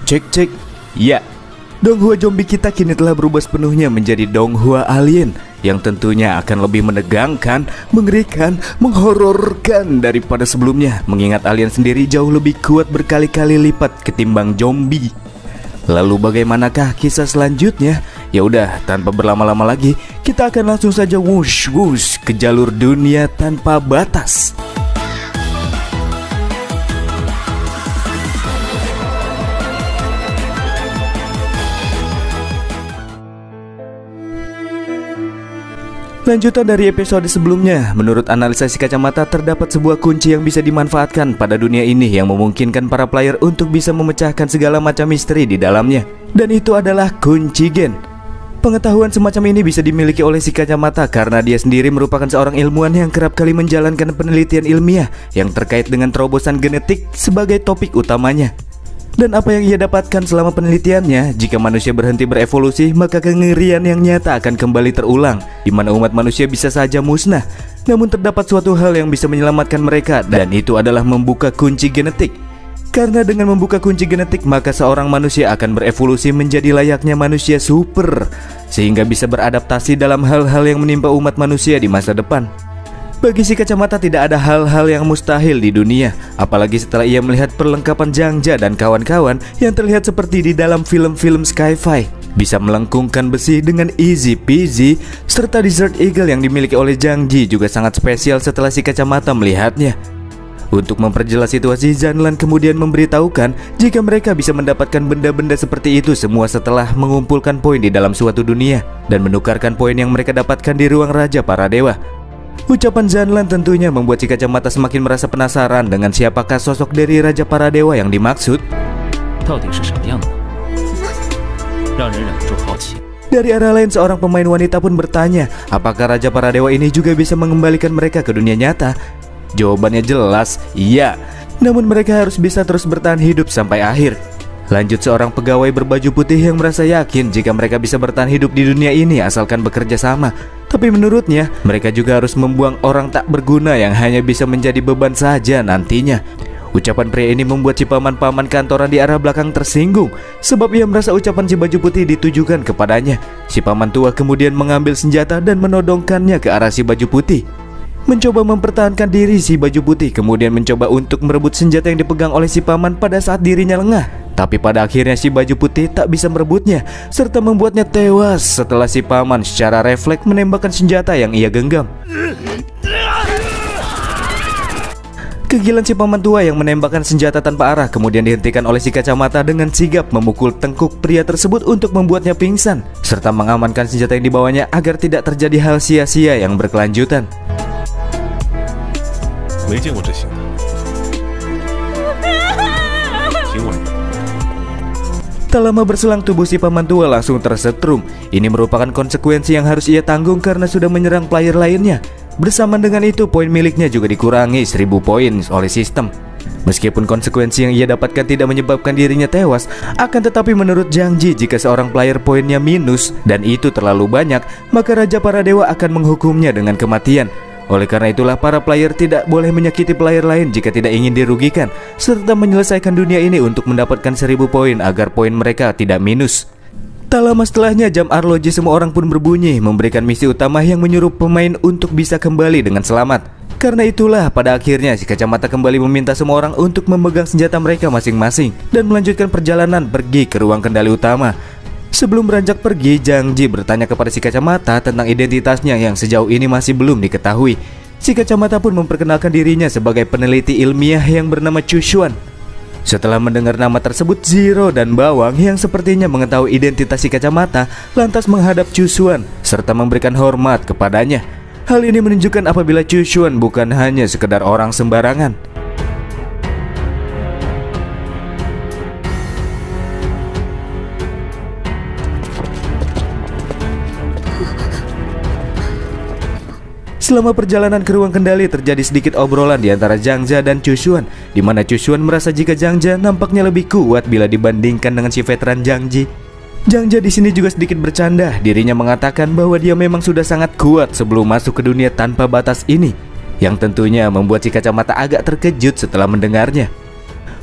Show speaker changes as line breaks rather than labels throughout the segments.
Cek cek. Ya, Donghua zombie kita kini telah berubah sepenuhnya menjadi Donghua alien yang tentunya akan lebih menegangkan, mengerikan, menghororkan daripada sebelumnya, mengingat alien sendiri jauh lebih kuat berkali-kali lipat ketimbang zombie. Lalu bagaimanakah kisah selanjutnya? Ya udah, tanpa berlama-lama lagi, kita akan langsung saja wush wush ke jalur dunia tanpa batas. Lanjutan dari episode sebelumnya, menurut analisa si kacamata terdapat sebuah kunci yang bisa dimanfaatkan pada dunia ini yang memungkinkan para player untuk bisa memecahkan segala macam misteri di dalamnya. Dan itu adalah kunci gen. Pengetahuan semacam ini bisa dimiliki oleh si kacamata karena dia sendiri merupakan seorang ilmuwan yang kerap kali menjalankan penelitian ilmiah yang terkait dengan terobosan genetik sebagai topik utamanya. Dan apa yang ia dapatkan selama penelitiannya, jika manusia berhenti berevolusi, maka kengerian yang nyata akan kembali terulang, di mana umat manusia bisa saja musnah. Namun terdapat suatu hal yang bisa menyelamatkan mereka, dan itu adalah membuka kunci genetik. Karena dengan membuka kunci genetik, maka seorang manusia akan berevolusi menjadi layaknya manusia super, sehingga bisa beradaptasi dalam hal-hal yang menimpa umat manusia di masa depan. Bagi si kacamata tidak ada hal-hal yang mustahil di dunia, apalagi setelah ia melihat perlengkapan Zhangja dan kawan-kawan yang terlihat seperti di dalam film-film sci-fi. Bisa melengkungkan besi dengan easy peasy, serta Desert Eagle yang dimiliki oleh Zhang Ji juga sangat spesial setelah si kacamata melihatnya. Untuk memperjelas situasi, Zanlan kemudian memberitahukan jika mereka bisa mendapatkan benda-benda seperti itu semua setelah mengumpulkan poin di dalam suatu dunia dan menukarkan poin yang mereka dapatkan di ruang Raja Para Dewa. Ucapan Zanlan tentunya membuat si kacamata semakin merasa penasaran dengan siapakah sosok dari Raja Para Dewa yang dimaksud. Dari arah lain, seorang pemain wanita pun bertanya, apakah Raja Para Dewa ini juga bisa mengembalikan mereka ke dunia nyata? Jawabannya jelas, iya. Namun mereka harus bisa terus bertahan hidup sampai akhir. Lanjut, seorang pegawai berbaju putih yang merasa yakin jika mereka bisa bertahan hidup di dunia ini asalkan bekerja sama. Tapi menurutnya, mereka juga harus membuang orang tak berguna yang hanya bisa menjadi beban saja nantinya. Ucapan pria ini membuat si paman-paman kantoran di arah belakang tersinggung, sebab ia merasa ucapan si baju putih ditujukan kepadanya. Si paman tua kemudian mengambil senjata dan menodongkannya ke arah si baju putih. Mencoba mempertahankan diri, si baju putih kemudian mencoba untuk merebut senjata yang dipegang oleh si paman pada saat dirinya lengah. Tapi pada akhirnya si baju putih tak bisa merebutnya, serta membuatnya tewas setelah si paman secara refleks menembakkan senjata yang ia genggam. Kegilaan si paman tua yang menembakkan senjata tanpa arah kemudian dihentikan oleh si kacamata dengan sigap memukul tengkuk pria tersebut untuk membuatnya pingsan, serta mengamankan senjata yang dibawanya agar tidak terjadi hal sia-sia yang berkelanjutan. Tak lama berselang, tubuh si paman tua langsung tersetrum. Ini merupakan konsekuensi yang harus ia tanggung karena sudah menyerang player lainnya. Bersamaan dengan itu, poin miliknya juga dikurangi 1000 poin oleh sistem. Meskipun konsekuensi yang ia dapatkan tidak menyebabkan dirinya tewas, akan tetapi menurut Zhang Ji, jika seorang player poinnya minus dan itu terlalu banyak, maka Raja Para Dewa akan menghukumnya dengan kematian. Oleh karena itulah, para player tidak boleh menyakiti player lain jika tidak ingin dirugikan, serta menyelesaikan dunia ini untuk mendapatkan 1000 poin agar poin mereka tidak minus. Tak lama setelahnya, jam arloji semua orang pun berbunyi, memberikan misi utama yang menyuruh pemain untuk bisa kembali dengan selamat. Karena itulah, pada akhirnya si kacamata kembali meminta semua orang untuk memegang senjata mereka masing-masing dan melanjutkan perjalanan pergi ke ruang kendali utama. Sebelum beranjak pergi, Zhang Ji bertanya kepada si kacamata tentang identitasnya yang sejauh ini masih belum diketahui. Si kacamata pun memperkenalkan dirinya sebagai peneliti ilmiah yang bernama Chu Xuan. Setelah mendengar nama tersebut, Zero dan Bawang yang sepertinya mengetahui identitas si kacamata lantas menghadap Chu Xuan serta memberikan hormat kepadanya. Hal ini menunjukkan apabila Chu Xuan bukan hanya sekedar orang sembarangan. Selama perjalanan ke ruang kendali terjadi sedikit obrolan di antara Zhangja dan Chu Xuan, di mana Chu Xuan merasa jika Zhangja nampaknya lebih kuat bila dibandingkan dengan si veteran Zhang Ji. Zhangja di sini juga sedikit bercanda, dirinya mengatakan bahwa dia memang sudah sangat kuat sebelum masuk ke dunia tanpa batas ini, yang tentunya membuat si kacamata agak terkejut setelah mendengarnya.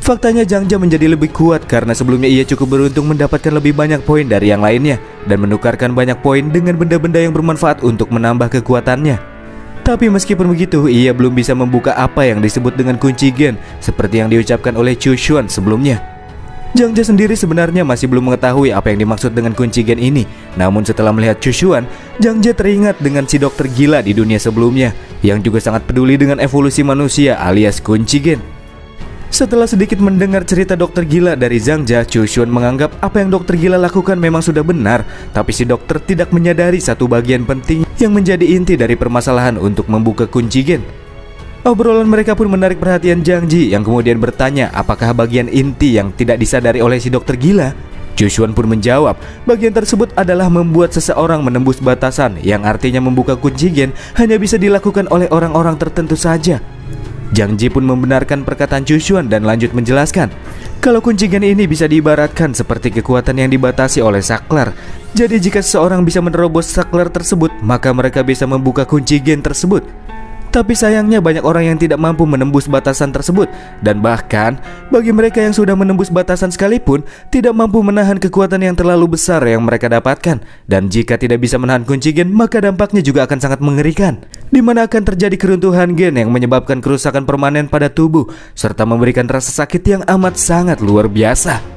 Faktanya Zhang Jia menjadi lebih kuat karena sebelumnya ia cukup beruntung mendapatkan lebih banyak poin dari yang lainnya dan menukarkan banyak poin dengan benda-benda yang bermanfaat untuk menambah kekuatannya. Tapi meskipun begitu, ia belum bisa membuka apa yang disebut dengan kunci gen seperti yang diucapkan oleh Chu Xuan sebelumnya. Zhang Jia sendiri sebenarnya masih belum mengetahui apa yang dimaksud dengan kunci gen ini. Namun setelah melihat Chu Xuan, Zhang Jia teringat dengan si dokter gila di dunia sebelumnya yang juga sangat peduli dengan evolusi manusia alias kunci gen. Setelah sedikit mendengar cerita dokter gila dari Zhang Jia, Chu Xuan menganggap apa yang dokter gila lakukan memang sudah benar. Tapi si dokter tidak menyadari satu bagian penting yang menjadi inti dari permasalahan untuk membuka kunci gen. Obrolan mereka pun menarik perhatian Zhang Ji yang kemudian bertanya apakah bagian inti yang tidak disadari oleh si dokter gila. Chu Xuan pun menjawab, bagian tersebut adalah membuat seseorang menembus batasan, yang artinya membuka kunci gen hanya bisa dilakukan oleh orang-orang tertentu saja. Zhang Ji pun membenarkan perkataan Chu Xuan dan lanjut menjelaskan kalau kunci gen ini bisa diibaratkan seperti kekuatan yang dibatasi oleh saklar. Jadi jika seseorang bisa menerobos saklar tersebut, maka mereka bisa membuka kunci gen tersebut. Tapi sayangnya banyak orang yang tidak mampu menembus batasan tersebut. Dan bahkan bagi mereka yang sudah menembus batasan sekalipun tidak mampu menahan kekuatan yang terlalu besar yang mereka dapatkan. Dan jika tidak bisa menahan kunci gen, maka dampaknya juga akan sangat mengerikan, di mana akan terjadi keruntuhan gen yang menyebabkan kerusakan permanen pada tubuh serta memberikan rasa sakit yang amat sangat luar biasa.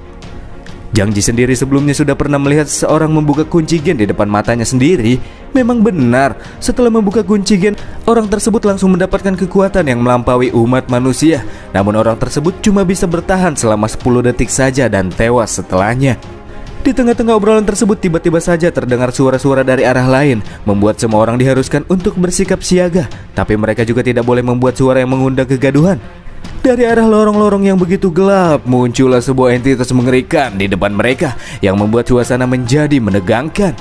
Zhang Ji sendiri sebelumnya sudah pernah melihat seseorang membuka kunci gen di depan matanya sendiri. Memang benar, setelah membuka kunci gen, orang tersebut langsung mendapatkan kekuatan yang melampaui umat manusia. Namun orang tersebut cuma bisa bertahan selama 10 detik saja dan tewas setelahnya. Di tengah-tengah obrolan tersebut tiba-tiba saja terdengar suara-suara dari arah lain, membuat semua orang diharuskan untuk bersikap siaga. Tapi mereka juga tidak boleh membuat suara yang mengundang kegaduhan. Dari arah lorong-lorong yang begitu gelap, muncullah sebuah entitas mengerikan di depan mereka yang membuat suasana menjadi menegangkan.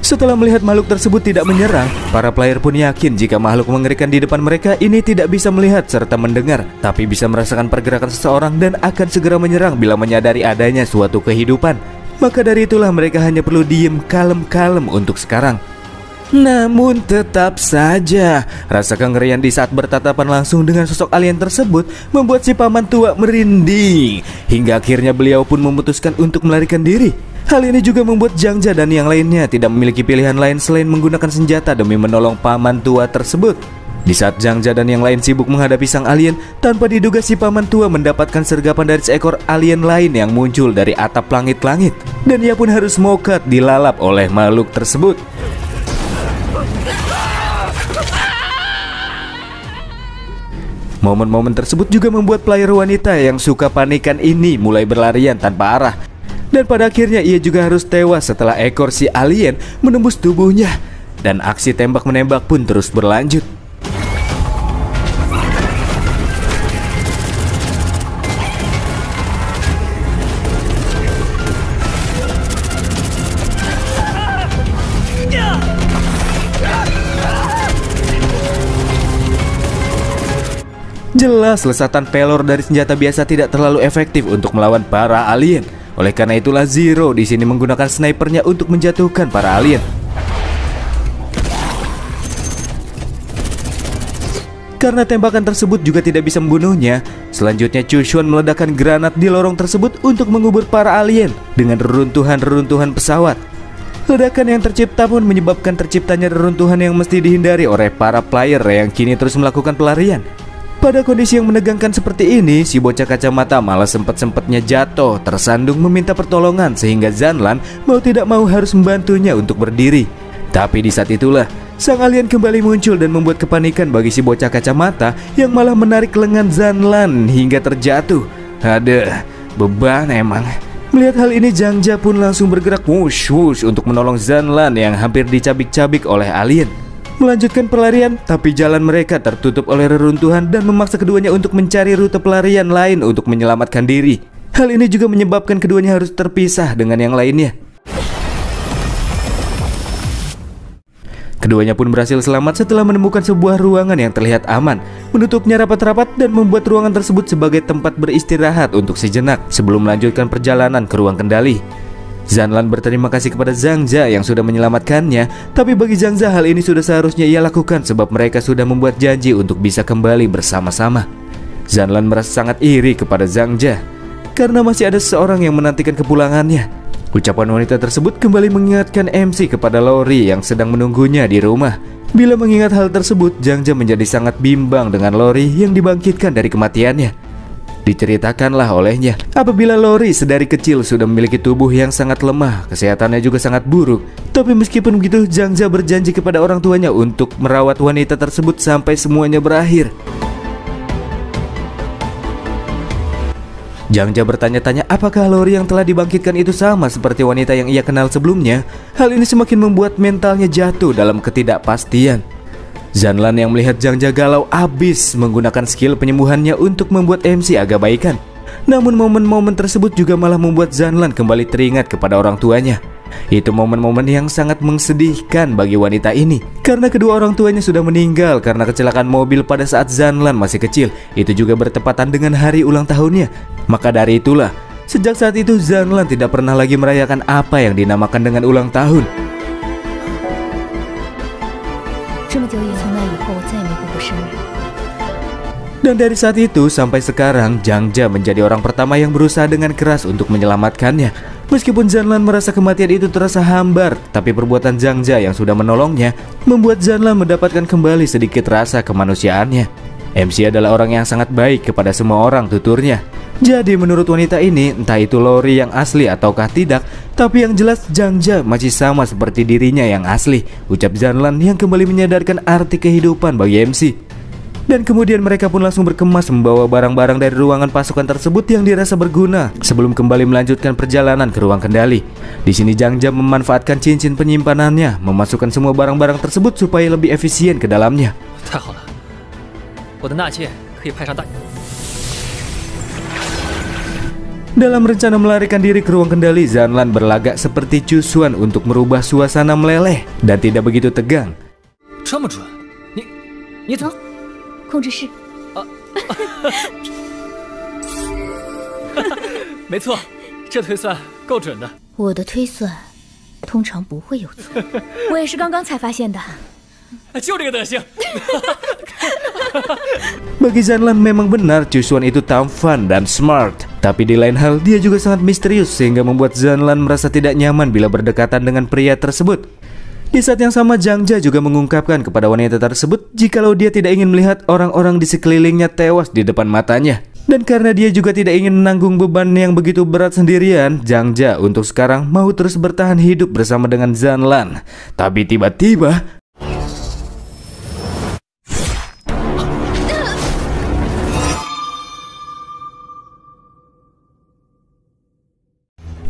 Setelah melihat makhluk tersebut tidak menyerang, para player pun yakin jika makhluk mengerikan di depan mereka ini tidak bisa melihat serta mendengar, tapi bisa merasakan pergerakan seseorang dan akan segera menyerang bila menyadari adanya suatu kehidupan. Maka dari itulah mereka hanya perlu diem kalem-kalem untuk sekarang. Namun tetap saja, rasa kengerian di saat bertatapan langsung dengan sosok alien tersebut membuat si paman tua merinding. Hingga akhirnya beliau pun memutuskan untuk melarikan diri. Hal ini juga membuat Zhang Jia dan yang lainnya tidak memiliki pilihan lain selain menggunakan senjata demi menolong paman tua tersebut. Di saat Zhang Jia dan yang lain sibuk menghadapi sang alien, tanpa diduga si paman tua mendapatkan sergapan dari seekor alien lain yang muncul dari atap langit-langit. Dan ia pun harus mokat dilalap oleh makhluk tersebut. Momen-momen tersebut juga membuat player wanita yang suka panikan ini mulai berlarian tanpa arah. Dan pada akhirnya ia juga harus tewas setelah ekor si alien menembus tubuhnya. Dan aksi tembak-menembak pun terus berlanjut. Jelas lesatan pelor dari senjata biasa tidak terlalu efektif untuk melawan para alien. Oleh karena itulah Zero di sini menggunakan snipernya untuk menjatuhkan para alien. Karena tembakan tersebut juga tidak bisa membunuhnya, selanjutnya Chu Xuan meledakkan granat di lorong tersebut untuk mengubur para alien dengan reruntuhan-reruntuhan pesawat. Ledakan yang tercipta pun menyebabkan terciptanya reruntuhan yang mesti dihindari oleh para player yang kini terus melakukan pelarian. Pada kondisi yang menegangkan seperti ini, si bocah kacamata malah sempat-sempatnya jatuh, tersandung meminta pertolongan sehingga Zanlan mau tidak mau harus membantunya untuk berdiri. Tapi di saat itulah, sang alien kembali muncul dan membuat kepanikan bagi si bocah kacamata yang malah menarik lengan Zanlan hingga terjatuh. Aduh, beban emang. Melihat hal ini, Zhang Jia pun langsung bergerak wush untuk menolong Zanlan yang hampir dicabik-cabik oleh alien. Melanjutkan pelarian, tapi jalan mereka tertutup oleh reruntuhan dan memaksa keduanya untuk mencari rute pelarian lain untuk menyelamatkan diri. Hal ini juga menyebabkan keduanya harus terpisah dengan yang lainnya. Keduanya pun berhasil selamat setelah menemukan sebuah ruangan yang terlihat aman, menutupnya rapat-rapat dan membuat ruangan tersebut sebagai tempat beristirahat untuk sejenak sebelum melanjutkan perjalanan ke ruang kendali. Zanlan berterima kasih kepada Zhang Jia yang sudah menyelamatkannya, tapi bagi Zhang Jia hal ini sudah seharusnya ia lakukan sebab mereka sudah membuat janji untuk bisa kembali bersama-sama. Zanlan merasa sangat iri kepada Zhang Jia karena masih ada seseorang yang menantikan kepulangannya. Ucapan wanita tersebut kembali mengingatkan MC kepada Lori yang sedang menunggunya di rumah. Bila mengingat hal tersebut, Zhang Jia menjadi sangat bimbang dengan Lori yang dibangkitkan dari kematiannya. Diceritakanlah olehnya, apabila Lori sedari kecil sudah memiliki tubuh yang sangat lemah, kesehatannya juga sangat buruk. Tapi meskipun begitu, Zhang Jia berjanji kepada orang tuanya untuk merawat wanita tersebut sampai semuanya berakhir. Zhang Jia bertanya-tanya apakah Lori yang telah dibangkitkan itu sama seperti wanita yang ia kenal sebelumnya. Hal ini semakin membuat mentalnya jatuh dalam ketidakpastian. Zanlan yang melihat Zhang Jia galau abis menggunakan skill penyembuhannya untuk membuat MC agak baikan. Namun momen-momen tersebut juga malah membuat Zanlan kembali teringat kepada orang tuanya. Itu momen-momen yang sangat mensedihkan bagi wanita ini, karena kedua orang tuanya sudah meninggal karena kecelakaan mobil pada saat Zanlan masih kecil. Itu juga bertepatan dengan hari ulang tahunnya. Maka dari itulah, sejak saat itu Zanlan tidak pernah lagi merayakan apa yang dinamakan dengan ulang tahun. Dan dari saat itu sampai sekarang, Zhang Jia menjadi orang pertama yang berusaha dengan keras untuk menyelamatkannya. Meskipun Zanlan merasa kematian itu terasa hambar, tapi perbuatan Zhang Jia yang sudah menolongnya membuat Zanlan mendapatkan kembali sedikit rasa kemanusiaannya. MC adalah orang yang sangat baik kepada semua orang, tuturnya. Jadi menurut wanita ini, entah itu Lori yang asli ataukah tidak, tapi yang jelas Zhang Jia masih sama seperti dirinya yang asli, ucap Zanlan yang kembali menyadarkan arti kehidupan bagi MC. Dan kemudian mereka pun langsung berkemas membawa barang-barang dari ruangan pasukan tersebut yang dirasa berguna sebelum kembali melanjutkan perjalanan ke ruang kendali. Di sini Zhang Jia memanfaatkan cincin penyimpanannya, memasukkan semua barang-barang tersebut supaya lebih efisien ke dalamnya. Dalam rencana melarikan diri ke ruang kendali, Zanlan berlagak seperti Chu Xuan untuk merubah suasana meleleh dan tidak begitu tegang.
控制室。
没错，这推算够准的。
我的推算通常不会有错，我也是刚刚才发现的。
就这个德行。
Bagi Zanlan memang benar Chu Xuan itu tampan dan smart, tapi di lain hal dia juga sangat misterius sehingga membuat Zanlan merasa tidak nyaman bila berdekatan dengan pria tersebut. Di saat yang sama, Zhang Jia juga mengungkapkan kepada wanita tersebut jikalau dia tidak ingin melihat orang-orang di sekelilingnya tewas di depan matanya. Dan karena dia juga tidak ingin menanggung beban yang begitu berat sendirian, Zhang Jia untuk sekarang mau terus bertahan hidup bersama dengan Zanlan. Tapi tiba-tiba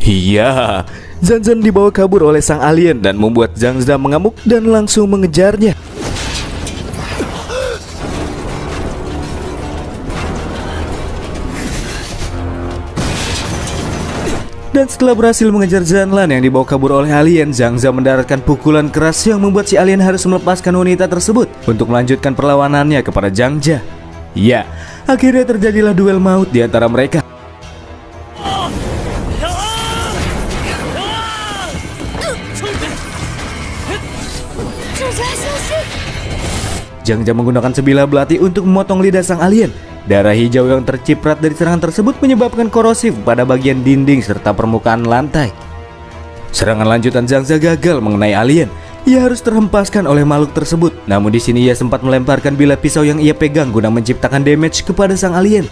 iya, Zanzan dibawa kabur oleh sang alien dan membuat Zhang Jia mengamuk dan langsung mengejarnya. Dan setelah berhasil mengejar Zanlan yang dibawa kabur oleh alien, Zhang Jia mendaratkan pukulan keras yang membuat si alien harus melepaskan wanita tersebut untuk melanjutkan perlawanannya kepada Zhang Jia. Ya, akhirnya terjadilah duel maut di antara mereka. Zhang Jia menggunakan sebilah belati untuk memotong lidah sang alien. Darah hijau yang terciprat dari serangan tersebut menyebabkan korosif pada bagian dinding serta permukaan lantai. Serangan lanjutan Zhang Jia gagal mengenai alien. Ia harus terhempaskan oleh makhluk tersebut. Namun di sini ia sempat melemparkan bilah pisau yang ia pegang guna menciptakan damage kepada sang alien.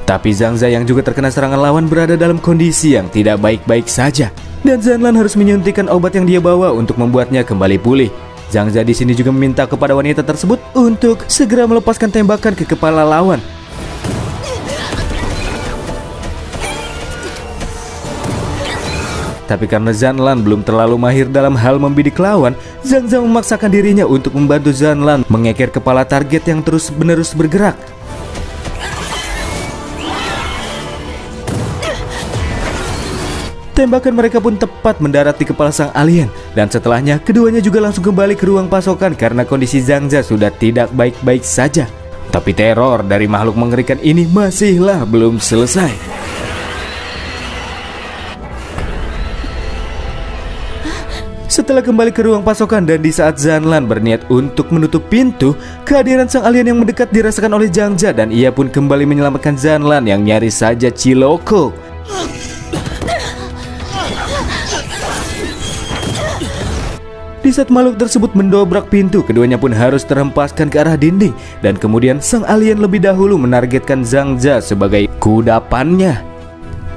Tapi Zhang Jia yang juga terkena serangan lawan berada dalam kondisi yang tidak baik-baik saja. Dan Zanlan harus menyuntikkan obat yang dia bawa untuk membuatnya kembali pulih. Zhang Jia di sini juga meminta kepada wanita tersebut untuk segera melepaskan tembakan ke kepala lawan. Tapi karena Zanlan belum terlalu mahir dalam hal membidik lawan, Zhang Jia memaksakan dirinya untuk membantu Zanlan mengeker kepala target yang terus-menerus bergerak. Tembakan mereka pun tepat mendarat di kepala sang alien. Dan setelahnya keduanya juga langsung kembali ke ruang pasokan karena kondisi Zhangza sudah tidak baik-baik saja. Tapi teror dari makhluk mengerikan ini masihlah belum selesai. Setelah kembali ke ruang pasokan dan di saat Zanlan berniat untuk menutup pintu, kehadiran sang alien yang mendekat dirasakan oleh Zhangza dan ia pun kembali menyelamatkan Zanlan yang nyaris saja ciloko. Di saat makhluk tersebut mendobrak pintu, keduanya pun harus terhempaskan ke arah dinding. Dan kemudian sang alien lebih dahulu menargetkan Zhangza sebagai kudapannya.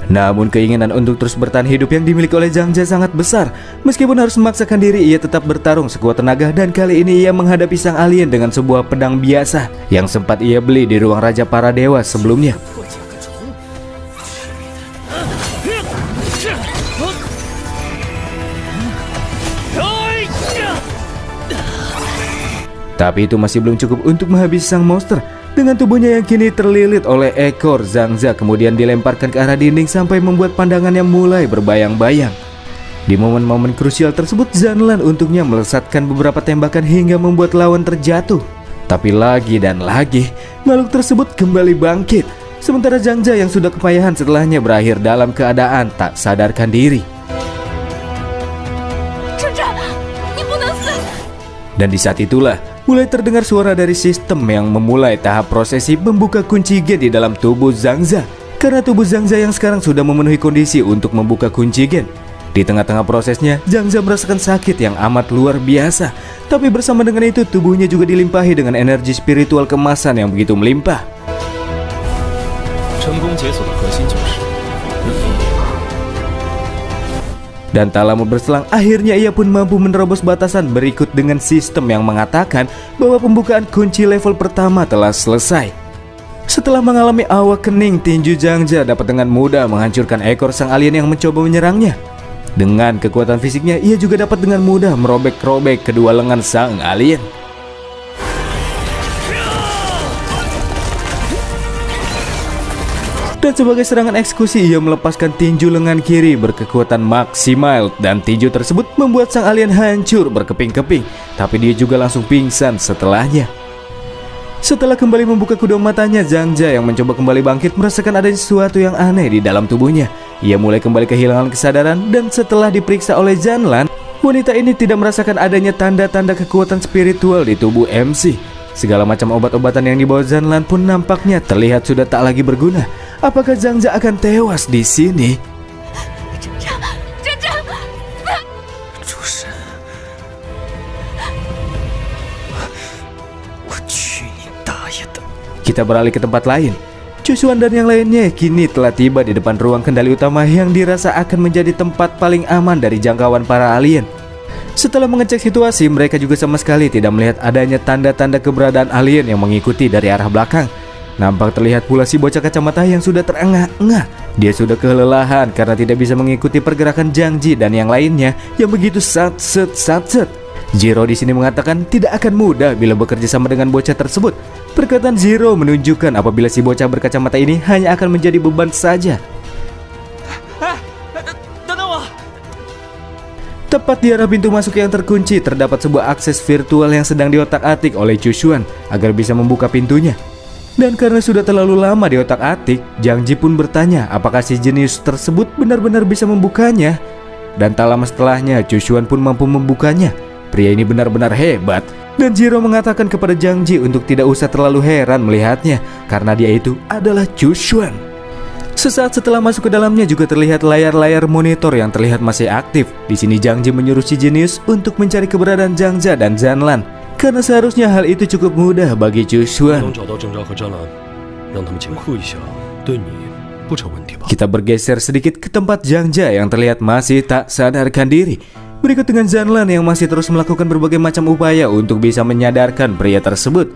Namun keinginan untuk terus bertahan hidup yang dimiliki oleh Zhangza sangat besar. Meskipun harus memaksakan diri, ia tetap bertarung sekuat tenaga. Dan kali ini ia menghadapi sang alien dengan sebuah pedang biasa yang sempat ia beli di ruang Raja Para Dewa sebelumnya. Tapi itu masih belum cukup untuk menghabisi sang monster. Dengan tubuhnya yang kini terlilit oleh ekor, Zhangza kemudian dilemparkan ke arah dinding sampai membuat pandangannya mulai berbayang-bayang. Di momen-momen krusial tersebut, Zanlan untuknya melesatkan beberapa tembakan hingga membuat lawan terjatuh. Tapi lagi dan lagi, makhluk tersebut kembali bangkit. Sementara Zhangza yang sudah kepayahan setelahnya berakhir dalam keadaan tak sadarkan diri. Dan di saat itulah mulai terdengar suara dari sistem yang memulai tahap prosesi membuka kunci gen di dalam tubuh Zhangza. Karena tubuh Zhangza yang sekarang sudah memenuhi kondisi untuk membuka kunci gen. Di tengah-tengah prosesnya, Zhangza merasakan sakit yang amat luar biasa. Tapi bersama dengan itu, tubuhnya juga dilimpahi dengan energi spiritual kemasan yang begitu melimpah. Dan tak lama berselang, akhirnya ia pun mampu menerobos batasan berikut dengan sistem yang mengatakan bahwa pembukaan kunci level pertama telah selesai. Setelah mengalami awakening, tinju Zhangza dapat dengan mudah menghancurkan ekor sang alien yang mencoba menyerangnya. Dengan kekuatan fisiknya, ia juga dapat dengan mudah merobek-robek kedua lengan sang alien. Dan sebagai serangan eksekusi, ia melepaskan tinju lengan kiri berkekuatan maksimal. Dan tinju tersebut membuat sang alien hancur berkeping-keping. Tapi dia juga langsung pingsan setelahnya. Setelah kembali membuka kedua matanya, Zhangza yang mencoba kembali bangkit merasakan adanya sesuatu yang aneh di dalam tubuhnya. Ia mulai kembali kehilangan kesadaran. Dan setelah diperiksa oleh Zanlan, wanita ini tidak merasakan adanya tanda-tanda kekuatan spiritual di tubuh MC. Segala macam obat-obatan yang dibawa Zanlan pun nampaknya terlihat sudah tak lagi berguna. Apakah Zhangza akan tewas di sini? Kita beralih ke tempat lain. Chushuan dan yang lainnya kini telah tiba di depan ruang kendali utama yang dirasa akan menjadi tempat paling aman dari jangkauan para alien. Setelah mengecek situasi, mereka juga sama sekali tidak melihat adanya tanda-tanda keberadaan alien yang mengikuti dari arah belakang. Nampak terlihat pula si bocah kacamata yang sudah terengah-engah. Dia sudah kelelahan karena tidak bisa mengikuti pergerakan Zhang Ji dan yang lainnya yang begitu satset. Zero di sini mengatakan tidak akan mudah bila bekerja sama dengan bocah tersebut. Perkataan Zero menunjukkan apabila si bocah berkacamata ini hanya akan menjadi beban saja. Tepat di arah pintu masuk yang terkunci, terdapat sebuah akses virtual yang sedang diotak-atik oleh Chushuan agar bisa membuka pintunya. Dan karena sudah terlalu lama diotak-atik, Zhang Ji pun bertanya apakah si jenius tersebut benar-benar bisa membukanya. Dan tak lama setelahnya, Chushuan pun mampu membukanya. Pria ini benar-benar hebat. Dan Zero mengatakan kepada Zhang Ji untuk tidak usah terlalu heran melihatnya, karena dia itu adalah Chushuan. Sesaat setelah masuk ke dalamnya juga terlihat layar-layar monitor yang terlihat masih aktif. Di sini Zhang Ji menyuruh si jenius untuk mencari keberadaan Zhangza dan Zanlan. Karena seharusnya hal itu cukup mudah bagi Chushuan. Kita bergeser sedikit ke tempat Zhangza yang terlihat masih tak sadarkan diri. Berikut dengan Zanlan yang masih terus melakukan berbagai macam upaya untuk bisa menyadarkan pria tersebut.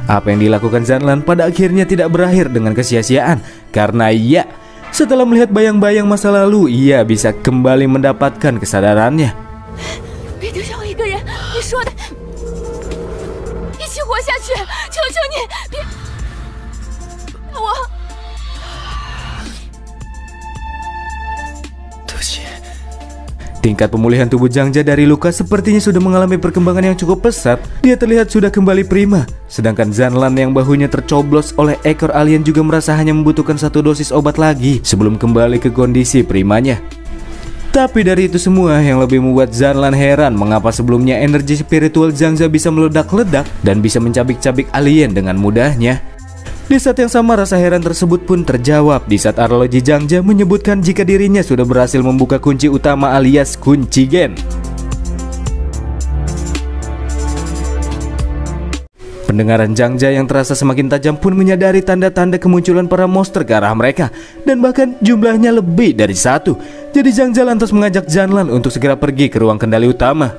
Apa yang dilakukan Zanlan pada akhirnya tidak berakhir dengan kesia-siaan. Karena ya, setelah melihat bayang-bayang masa lalu, ia bisa kembali mendapatkan kesadarannya. Tingkat pemulihan tubuh Zhangja dari luka sepertinya sudah mengalami perkembangan yang cukup pesat. Dia terlihat sudah kembali prima. Sedangkan Zanlan yang bahunya tercoblos oleh ekor alien juga merasa hanya membutuhkan 1 dosis obat lagi sebelum kembali ke kondisi primanya. Tapi dari itu semua yang lebih membuat Zanlan heran mengapa sebelumnya energi spiritual Zhangja bisa meledak-ledak dan bisa mencabik-cabik alien dengan mudahnya. Di saat yang sama rasa heran tersebut pun terjawab di saat arloji Zhangja menyebutkan jika dirinya sudah berhasil membuka kunci utama alias kunci gen. Pendengaran Zhangja yang terasa semakin tajam pun menyadari tanda-tanda kemunculan para monster ke arah mereka, dan bahkan jumlahnya lebih dari 1. Jadi Zhangja lantas mengajak Zanlan untuk segera pergi ke ruang kendali utama.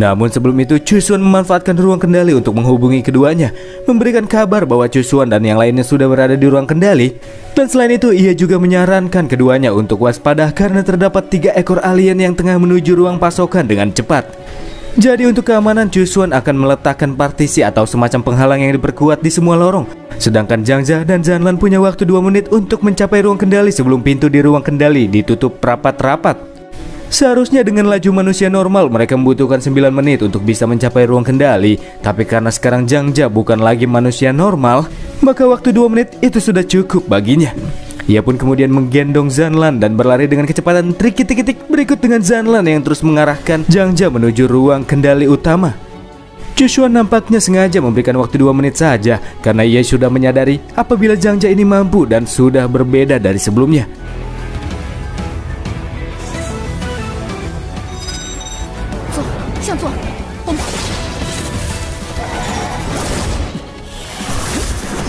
Namun sebelum itu Chusuan memanfaatkan ruang kendali untuk menghubungi keduanya, memberikan kabar bahwa Chusuan dan yang lainnya sudah berada di ruang kendali. Dan selain itu ia juga menyarankan keduanya untuk waspada karena terdapat 3 ekor alien yang tengah menuju ruang pasokan dengan cepat. Jadi untuk keamanan Chusuan akan meletakkan partisi atau semacam penghalang yang diperkuat di semua lorong. Sedangkan Zhangja dan Zanlan punya waktu 2 menit untuk mencapai ruang kendali sebelum pintu di ruang kendali ditutup rapat-rapat. Seharusnya dengan laju manusia normal mereka membutuhkan 9 menit untuk bisa mencapai ruang kendali. Tapi karena sekarang Zhangja bukan lagi manusia normal, maka waktu 2 menit itu sudah cukup baginya. Ia pun kemudian menggendong Zanlan dan berlari dengan kecepatan trikitik-tik berikut dengan Zanlan yang terus mengarahkan Zhangja menuju ruang kendali utama. Chusuan nampaknya sengaja memberikan waktu 2 menit saja karena ia sudah menyadari apabila Zhangja ini mampu dan sudah berbeda dari sebelumnya.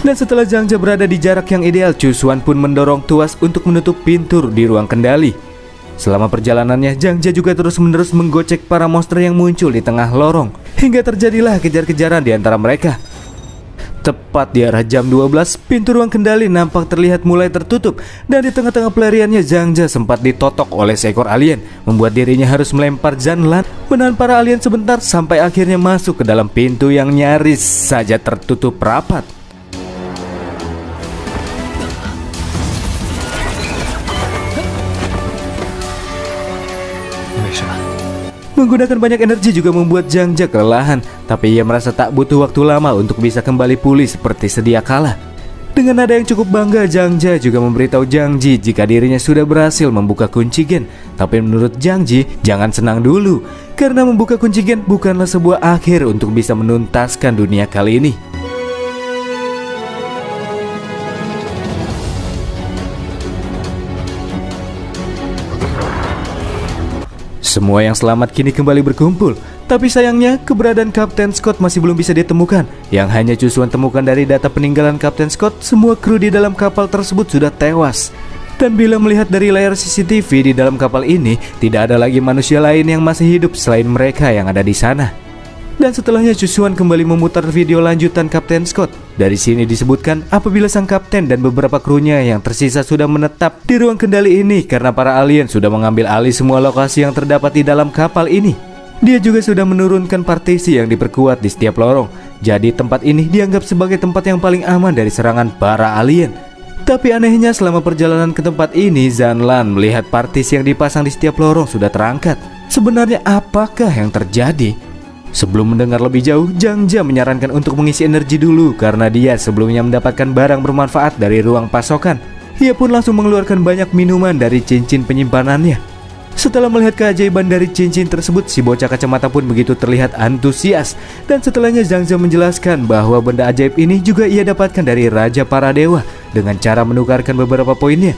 Dan setelah Zhangja berada di jarak yang ideal, Chusuan pun mendorong tuas untuk menutup pintu di ruang kendali. Selama perjalanannya, Zhangja juga terus-menerus menggocek para monster yang muncul di tengah lorong, hingga terjadilah kejar-kejaran di antara mereka. Tepat di arah jam 12, pintu ruang kendali nampak terlihat mulai tertutup, dan di tengah-tengah pelariannya Zhangja sempat ditotok oleh seekor alien, membuat dirinya harus melempar Zanlan, menahan para alien sebentar sampai akhirnya masuk ke dalam pintu yang nyaris saja tertutup rapat. Menggunakan banyak energi juga membuat Zhangja kelelahan, tapi ia merasa tak butuh waktu lama untuk bisa kembali pulih seperti sedia kala. Dengan nada yang cukup bangga, Zhangja juga memberitahu Zhang Ji jika dirinya sudah berhasil membuka kunci gen. Tapi menurut Zhang Ji, jangan senang dulu, karena membuka kunci gen bukanlah sebuah akhir untuk bisa menuntaskan dunia kali ini. Semua yang selamat kini kembali berkumpul. Tapi sayangnya keberadaan Kapten Scott masih belum bisa ditemukan. Yang hanya Chusuan temukan dari data peninggalan Kapten Scott, semua kru di dalam kapal tersebut sudah tewas. Dan bila melihat dari layar CCTV di dalam kapal ini, tidak ada lagi manusia lain yang masih hidup selain mereka yang ada di sana. Dan setelahnya Chusuan kembali memutar video lanjutan Kapten Scott. Dari sini disebutkan apabila sang kapten dan beberapa krunya yang tersisa sudah menetap di ruang kendali ini karena para alien sudah mengambil alih semua lokasi yang terdapat di dalam kapal ini. Dia juga sudah menurunkan partisi yang diperkuat di setiap lorong. Jadi tempat ini dianggap sebagai tempat yang paling aman dari serangan para alien. Tapi anehnya selama perjalanan ke tempat ini, Zanlan melihat partisi yang dipasang di setiap lorong sudah terangkat. Sebenarnya apakah yang terjadi? Sebelum mendengar lebih jauh, Zhangja menyarankan untuk mengisi energi dulu karena dia sebelumnya mendapatkan barang bermanfaat dari ruang pasokan. Ia pun langsung mengeluarkan banyak minuman dari cincin penyimpanannya. Setelah melihat keajaiban dari cincin tersebut, si bocah kacamata pun begitu terlihat antusias. Dan setelahnya Zhangja menjelaskan bahwa benda ajaib ini juga ia dapatkan dari Raja Para Dewa dengan cara menukarkan beberapa poinnya.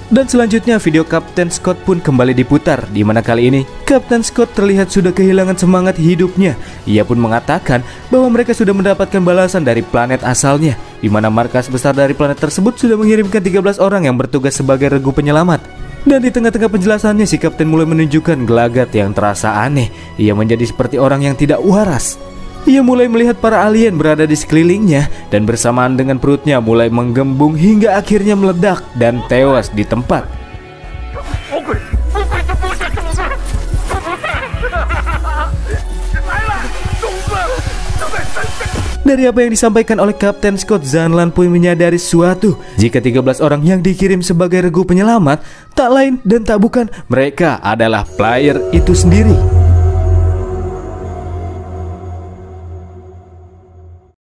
Dan selanjutnya video Kapten Scott pun kembali diputar, di mana kali ini Kapten Scott terlihat sudah kehilangan semangat hidupnya. Ia pun mengatakan bahwa mereka sudah mendapatkan balasan dari planet asalnya, di mana markas besar dari planet tersebut sudah mengirimkan 13 orang yang bertugas sebagai regu penyelamat. Dan di tengah-tengah penjelasannya si Kapten mulai menunjukkan gelagat yang terasa aneh. Ia menjadi seperti orang yang tidak waras. Ia mulai melihat para alien berada di sekelilingnya dan bersamaan dengan perutnya mulai menggembung hingga akhirnya meledak dan tewas di tempat. Dari apa yang disampaikan oleh Kapten Scott, Zhang Lanpui menyadari sesuatu. Jika 13 orang yang dikirim sebagai regu penyelamat tak lain dan tak bukan mereka adalah player itu sendiri.